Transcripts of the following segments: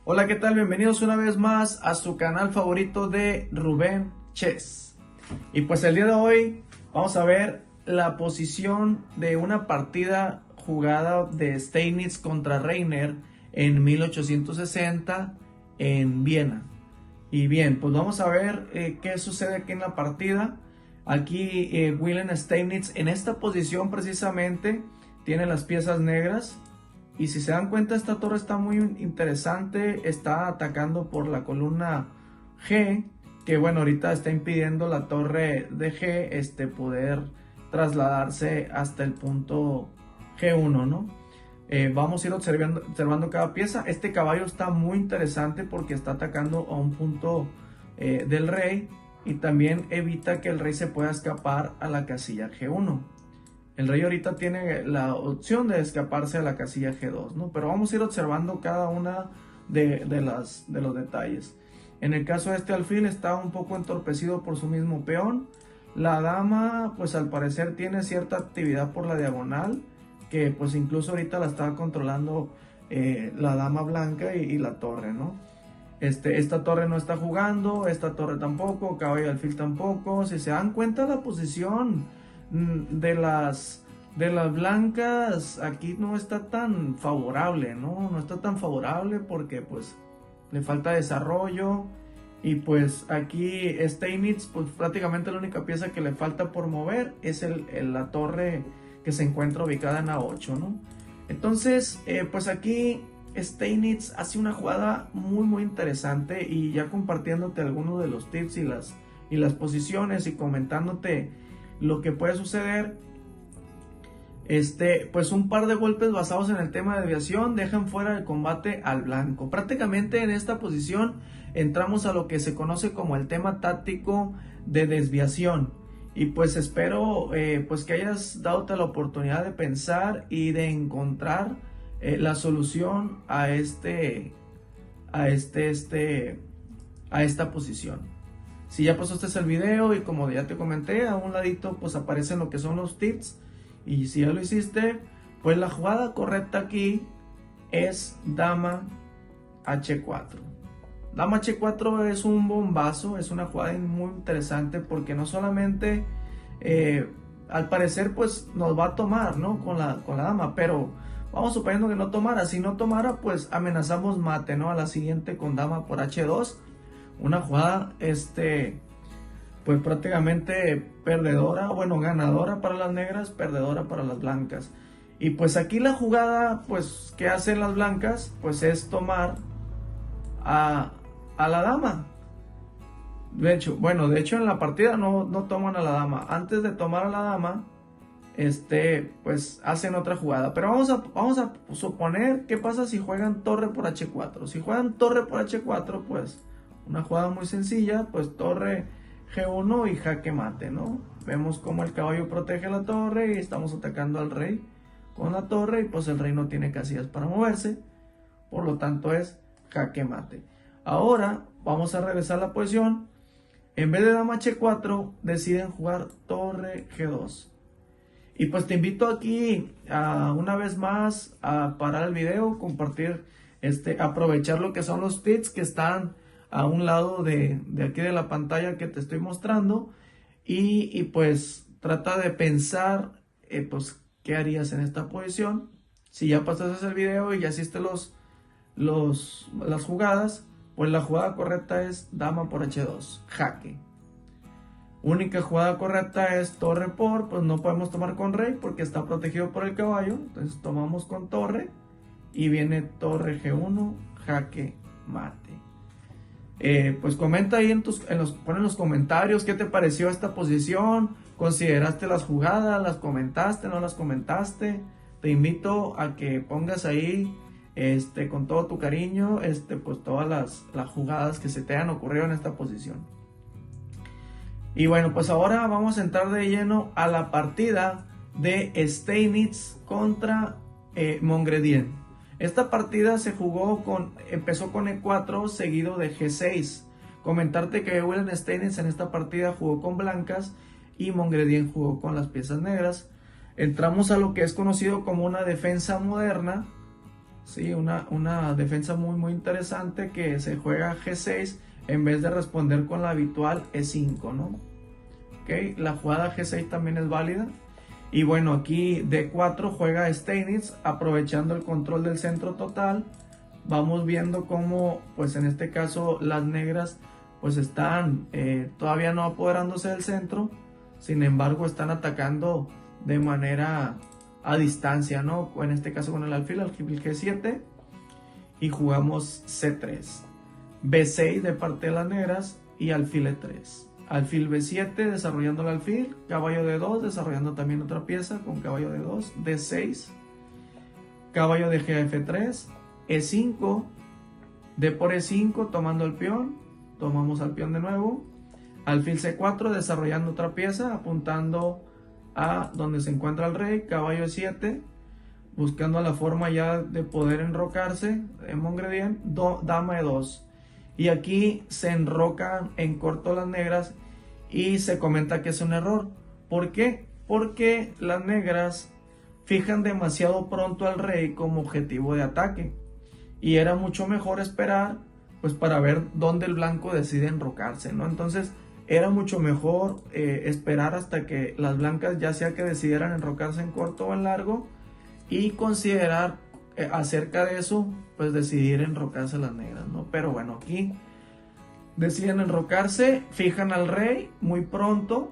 Hola, ¿qué tal? Bienvenidos una vez más a su canal favorito de Rubén Chess. Y pues el día de hoy vamos a ver la posición de una partida jugada de Steinitz contra Reiner en 1860 en Viena. Y bien, pues vamos a ver qué sucede aquí en la partida. Aquí Wilhelm Steinitz en esta posición precisamente tiene las piezas negras. Y si se dan cuenta, esta torre está muy interesante. Está atacando por la columna G, que bueno, ahorita está impidiendo la torre de G poder trasladarse hasta el punto G1, ¿no? Vamos a ir observando cada pieza. Este caballo está muy interesante porque está atacando a un punto del rey y también evita que el rey se pueda escapar a la casilla G1. El rey ahorita tiene la opción de escaparse a la casilla G2, ¿no? Pero vamos a ir observando cada una de los detalles. En el caso de este alfil está un poco entorpecido por su mismo peón. La dama, pues al parecer tiene cierta actividad por la diagonal, que pues incluso ahorita la está controlando la dama blanca y la torre, ¿no? Esta torre no está jugando, esta torre tampoco, caballo de alfil tampoco. Si se dan cuenta, la posición de las blancas aquí no está tan favorable, ¿no? No está tan favorable porque pues le falta desarrollo. Y pues aquí Steinitz, pues prácticamente la única pieza que le falta por mover es la torre que se encuentra ubicada en A8, ¿no? Entonces, pues aquí Steinitz hace una jugada muy interesante, y ya compartiéndote algunos de los tips y las posiciones y comentándote lo que puede suceder. Pues un par de golpes basados en el tema de desviación dejan fuera del combate al blanco. Prácticamente en esta posición entramos a lo que se conoce como el tema táctico de desviación. Y pues espero pues que hayas dado la oportunidad de pensar y de encontrar la solución a esta posición. Si ya pasaste el video y como ya te comenté, a un ladito pues aparecen lo que son los tips. Y si ya lo hiciste, pues la jugada correcta aquí es dama H4. Dama H4 es un bombazo, es una jugada muy interesante porque no solamente al parecer pues nos va a tomar, ¿no? con la dama, pero vamos suponiendo que no tomara. Si no tomara, pues amenazamos mate, ¿no? A la siguiente con dama por H2. Una jugada pues prácticamente perdedora, bueno, ganadora para las negras, perdedora para las blancas. Y pues aquí la jugada, pues, que hacen las blancas, pues es tomar a la dama. De hecho en la partida no toman a la dama. Antes de tomar a la dama, pues hacen otra jugada. Pero vamos a suponer qué pasa si juegan torre por H4. Si juegan torre por H4, pues una jugada muy sencilla, pues torre G1 y jaque mate, ¿no? Vemos cómo el caballo protege la torre y estamos atacando al rey con la torre, y pues el rey no tiene casillas para moverse, por lo tanto es jaque mate. Ahora vamos a regresar la posición. En vez de dama H4 deciden jugar torre G2. Y pues te invito aquí una vez más a parar el video, compartir, aprovechar lo que son los tips que están a un lado de aquí de la pantalla que te estoy mostrando, y pues trata de pensar pues qué harías en esta posición. Si ya pasaste el video y ya hiciste las jugadas, pues la jugada correcta es dama por H2, jaque. Única jugada correcta es torre pues no podemos tomar con rey porque está protegido por el caballo, entonces tomamos con torre y viene torre G1, jaque mate. Pues comenta ahí pon en los comentarios qué te pareció esta posición. ¿Consideraste las jugadas? ¿Las comentaste? ¿No las comentaste? Te invito a que pongas ahí con todo tu cariño pues todas las jugadas que se te hayan ocurrido en esta posición. Y bueno, pues ahora vamos a entrar de lleno a la partida de Steinitz contra Mongredienne. Esta partida empezó con E4 seguido de G6. Comentarte que Wilhelm Steinitz en esta partida jugó con blancas y Mongredienne jugó con las piezas negras. Entramos a lo que es conocido como una defensa moderna, Sí, una defensa muy interesante que se juega G6 en vez de responder con la habitual E5, ¿no? Ok, la jugada G6 también es válida. Y bueno, aquí D4 juega Steinitz aprovechando el control del centro total. Vamos viendo cómo, pues en este caso, las negras pues están todavía no apoderándose del centro. Sin embargo, están atacando de manera a distancia, ¿no? En este caso con el alfil G7. Y jugamos C3. B6 de parte de las negras y alfil E3. Alfil B7 desarrollando el alfil, caballo D2 desarrollando también otra pieza con caballo D2, D6, caballo de G a F3, E5, D por E5 tomando el peón, tomamos al peón de nuevo, alfil C4 desarrollando otra pieza apuntando a donde se encuentra el rey, caballo E7, buscando la forma ya de poder enrocarse en Mongrediente, dama E2. Y aquí se enrocan en corto las negras y se comenta que es un error. ¿Por qué? Porque las negras fijan demasiado pronto al rey como objetivo de ataque. Y era mucho mejor esperar pues para ver dónde el blanco decide enrocarse, ¿no? Entonces era mucho mejor esperar hasta que las blancas ya sea que decidieran enrocarse en corto o en largo y considerar acerca de eso, pues decidir enrocarse las negras, ¿no? Pero bueno, aquí deciden enrocarse, fijan al rey muy pronto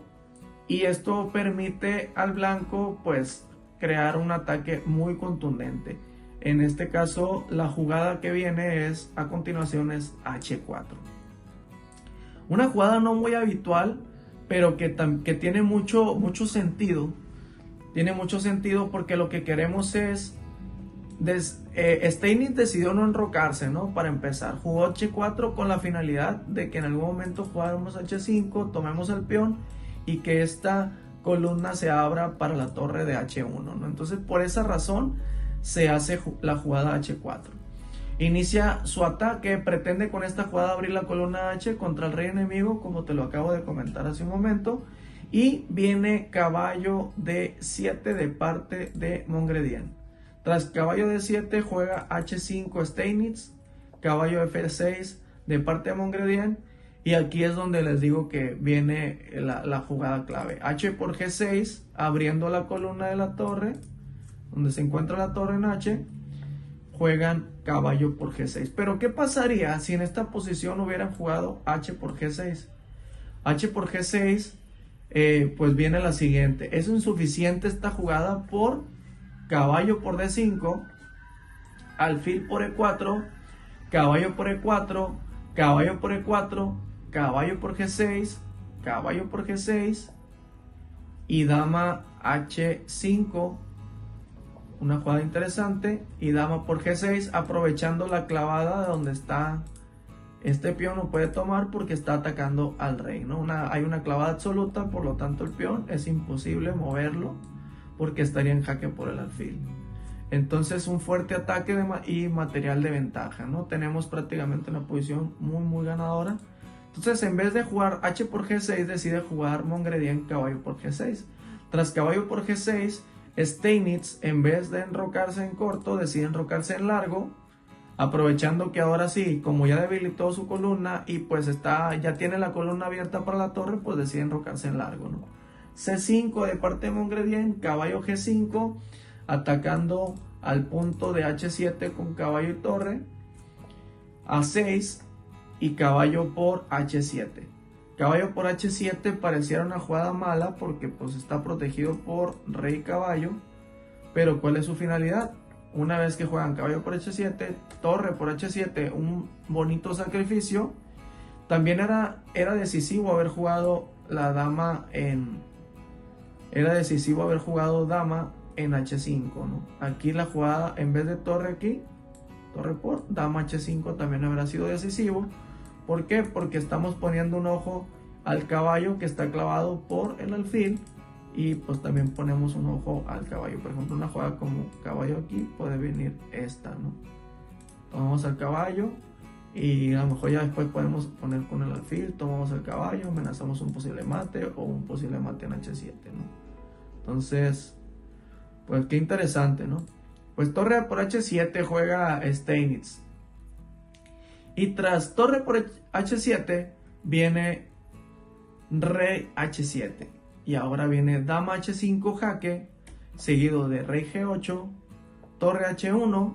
y esto permite al blanco, pues, crear un ataque muy contundente. En este caso, la jugada que viene es, a continuación, es H4. Una jugada no muy habitual, pero que tiene mucho sentido. Tiene mucho sentido porque lo que queremos es Steinitz decidió no enrocarse, ¿no? Para empezar, jugó H4 con la finalidad de que en algún momento jugáramos H5, tomemos el peón y que esta columna se abra para la torre de H1, ¿no? Entonces, por esa razón se hace la jugada H4. Inicia su ataque, pretende con esta jugada abrir la columna H contra el rey enemigo, como te lo acabo de comentar hace un momento, y viene caballo D7 de parte de Mongrediente. Tras caballo D7 juega H5 Steinitz, caballo F6 de parte de Mongrediente, y aquí es donde les digo que viene la jugada clave. H por G6, abriendo la columna de la torre, donde se encuentra la torre en H, juegan caballo por G6. Pero ¿qué pasaría si en esta posición hubieran jugado H por G6? H por G6, pues viene la siguiente. Es insuficiente esta jugada por caballo por D5, alfil por E4, caballo por E4, caballo por E4, caballo por G6, caballo por G6 y dama H5, una jugada interesante, y dama por G6 aprovechando la clavada de donde está este peón. No puede tomar porque está atacando al rey, ¿no? Hay una clavada absoluta, por lo tanto el peón es imposible moverlo porque estaría en jaque por el alfil. Entonces un fuerte ataque y material de ventaja, ¿no? Tenemos prácticamente una posición muy ganadora. Entonces en vez de jugar H por G6 decide jugar Mongrediente caballo por G6. Tras caballo por G6, Steinitz en vez de enrocarse en corto decide enrocarse en largo, aprovechando que ahora sí, como ya debilitó su columna y pues ya tiene la columna abierta para la torre, pues decide enrocarse en largo, ¿no? C5 de parte de Mongrediente, caballo G5, atacando al punto de H7 con caballo y torre, A6 y caballo por H7. Caballo por H7 pareciera una jugada mala porque pues está protegido por rey y caballo, pero ¿cuál es su finalidad? Una vez que juegan caballo por H7, torre por H7, un bonito sacrificio. También era decisivo haber jugado la dama Era decisivo haber jugado dama en H5, ¿no? Aquí la jugada, en vez de torre aquí, torre por dama H5 también habrá sido decisivo. ¿Por qué? Porque estamos poniendo un ojo al caballo que está clavado por el alfil y pues también ponemos un ojo al caballo. Por ejemplo, una jugada como caballo aquí puede venir esta, ¿no? Tomamos al caballo y a lo mejor ya después podemos poner con el alfil, tomamos el caballo, amenazamos un posible mate o un posible mate en H7, ¿no? Entonces, pues qué interesante, ¿no? Pues torre por H7 juega Steinitz. Y tras torre por H7 viene rey H7. Y ahora viene dama H5 jaque, seguido de rey G8, torre H1,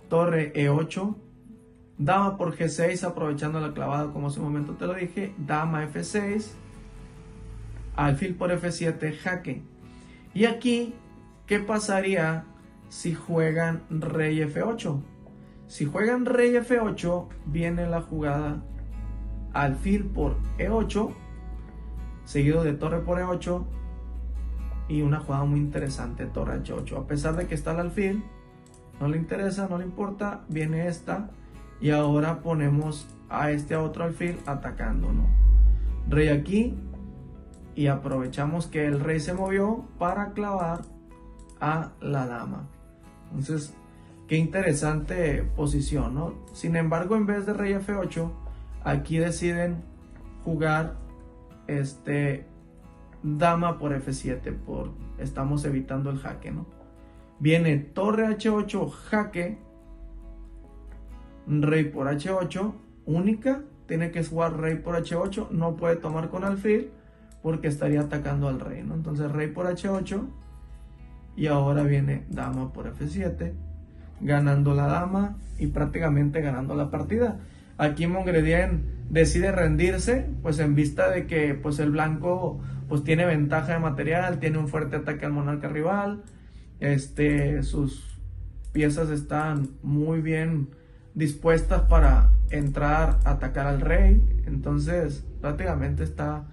torre E8, dama por G6 aprovechando la clavada como hace un momento te lo dije, dama F6, alfil por F7 jaque. Y aquí, ¿qué pasaría si juegan rey F8? Si juegan rey F8, viene la jugada alfil por E8, seguido de torre por E8 y una jugada muy interesante, torre H8. A pesar de que está el alfil, no le interesa, no le importa, viene esta y ahora ponemos a este otro alfil atacando, ¿no? Rey aquí y aprovechamos que el rey se movió para clavar a la dama. Entonces, qué interesante posición, ¿no? Sin embargo, en vez de rey F8, aquí deciden jugar dama por F7, estamos evitando el jaque, ¿no? Viene torre H8 jaque, rey por H8, única, tiene que jugar rey por H8, no puede tomar con alfil porque estaría atacando al rey, ¿no? Entonces rey por H8 y ahora viene dama por F7, ganando la dama y prácticamente ganando la partida. Aquí Mongredién decide rendirse, pues en vista de que pues el blanco pues tiene ventaja de material, tiene un fuerte ataque al monarca rival, sus piezas están muy bien dispuestas para entrar a atacar al rey. Entonces prácticamente está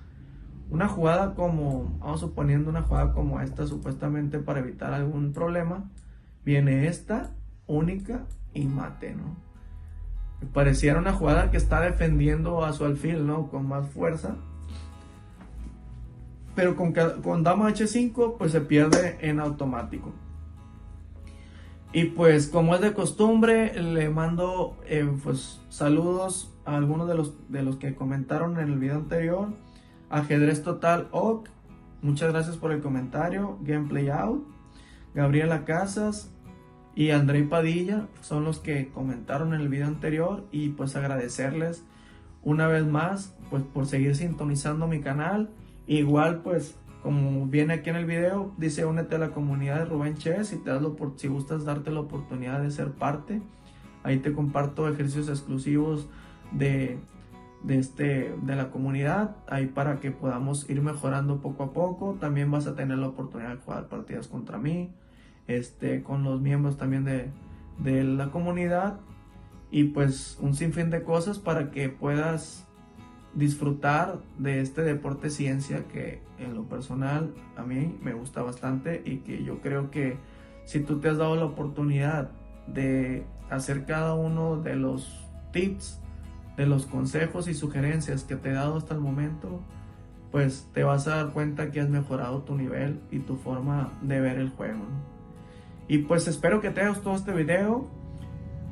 una jugada como, vamos suponiendo una jugada como esta, supuestamente para evitar algún problema, viene esta única y mate, ¿no? Pareciera una jugada que está defendiendo a su alfil, ¿no? Con más fuerza. Pero con dama H5 pues se pierde en automático. Y pues como es de costumbre, le mando pues saludos a algunos de los que comentaron en el video anterior. Ajedrez Total OK, muchas gracias por el comentario. Gameplay Out, Gabriela Casas y Andrei Padilla son los que comentaron en el video anterior, y pues agradecerles una vez más pues por seguir sintonizando mi canal. Igual pues como viene aquí en el video, dice únete a la comunidad de Rubén Chess si gustas darte la oportunidad de ser parte. Ahí te comparto ejercicios exclusivos de la comunidad, ahí para que podamos ir mejorando poco a poco. También vas a tener la oportunidad de jugar partidas contra mí, con los miembros también de la comunidad, y pues un sinfín de cosas para que puedas disfrutar de este deporte ciencia que en lo personal a mí me gusta bastante, y que yo creo que si tú te has dado la oportunidad de hacer cada uno de los tips, de los consejos y sugerencias que te he dado hasta el momento, pues te vas a dar cuenta que has mejorado tu nivel y tu forma de ver el juego, ¿no? Y pues espero que te haya gustado este video.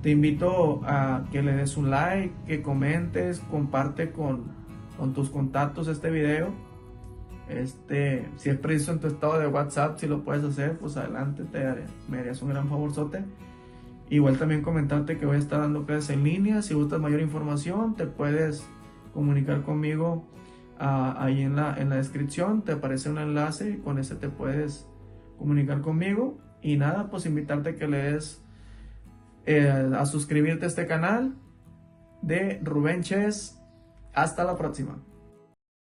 Te invito a que le des un like, que comentes, comparte con tus contactos este video. Si es preciso en tu estado de WhatsApp, si lo puedes hacer, pues adelante, me harías un gran favorzote. Igual también comentarte que voy a estar dando clases en línea. Si gustas mayor información, te puedes comunicar conmigo ahí en la descripción. Te aparece un enlace y con ese te puedes comunicar conmigo. Y nada, pues invitarte a que le des a suscribirte a este canal de Rubén Chess. Hasta la próxima.